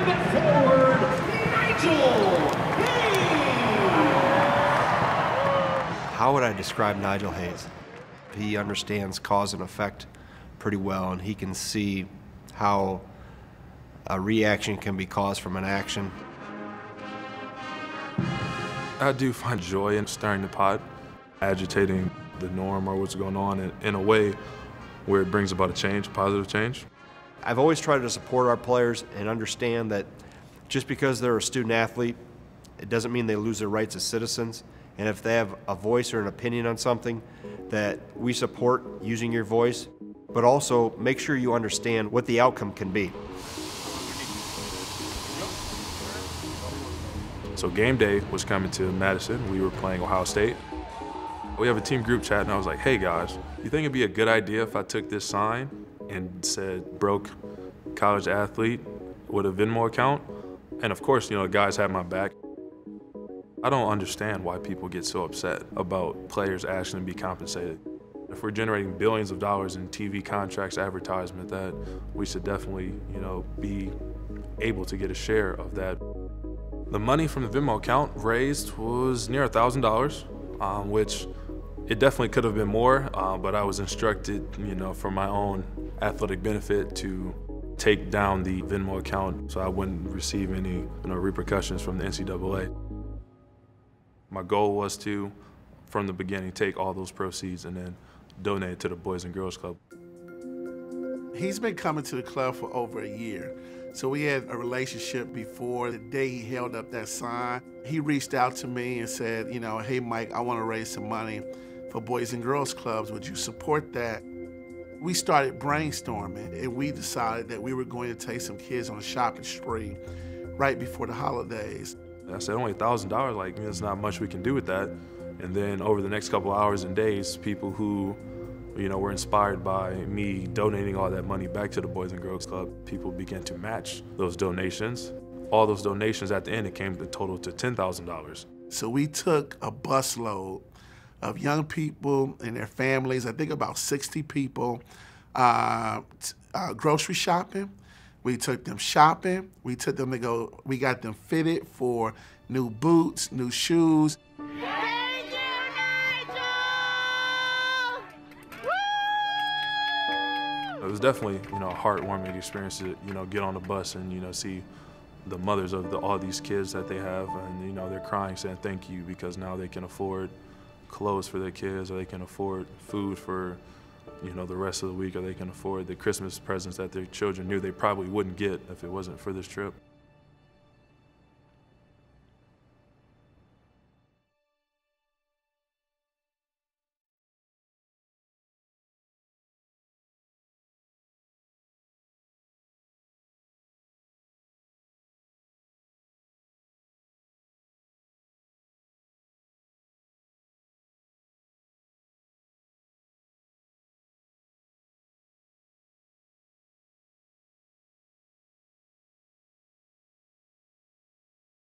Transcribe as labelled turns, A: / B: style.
A: and forward, Nigel Hayes.
B: How would I describe Nigel Hayes? He understands cause and effect pretty well, and he can see how a reaction can be caused from an action.
C: I do find joy in stirring the pot, agitating the norm or what's going on in a way where it brings about a change, positive change.
B: I've always tried to support our players and understand that just because they're a student athlete, it doesn't mean they lose their rights as citizens. And if they have a voice or an opinion on something, that we support using your voice, but also make sure you understand what the outcome can be.
C: So game day was coming to Madison. We were playing Ohio State. We have a team group chat, and I was like, hey guys, you think it'd be a good idea if I took this sign and said broke college athlete with a Venmo account? And of course, you know, the guys had my back. I don't understand why people get so upset about players asking to be compensated. If we're generating billions of dollars in TV contracts, advertisement, that we should definitely, you know, be able to get a share of that. The money from the Venmo account raised was near $1,000, which it definitely could have been more, but I was instructed, you know, for my own athletic benefit to take down the Venmo account so I wouldn't receive any, you know, repercussions from the NCAA. My goal was to, from the beginning, take all those proceeds and then donate it to the Boys and Girls Club.
D: He's been coming to the club for over a year. So we had a relationship before the day he held up that sign. He reached out to me and said, you know, hey Mike, I want to raise some money for Boys and Girls Clubs. Would you support that? We started brainstorming, and we decided that we were going to take some kids on a shopping spree right before the holidays.
C: I said, only $1,000, like, there's not much we can do with that. And then over the next couple of hours and days, people who, you know, were inspired by me donating all that money back to the Boys and Girls Club, people began to match those donations. All those donations at the end, it came to total to $10,000.
D: So we took a busload of young people and their families, I think about 60 people, grocery shopping. We took them shopping. We took them to go, we got them fitted for new boots, new shoes.
E: Thank you, Nigel!
C: It was definitely, you know, a heartwarming experience to, you know, get on the bus and, you know, see the mothers of all these kids that they have, and, you know, they're crying saying thank you because now they can afford clothes for their kids, or they can afford food for, you know, the rest of the week, or they can afford the Christmas presents that their children knew they probably wouldn't get if it wasn't for this trip.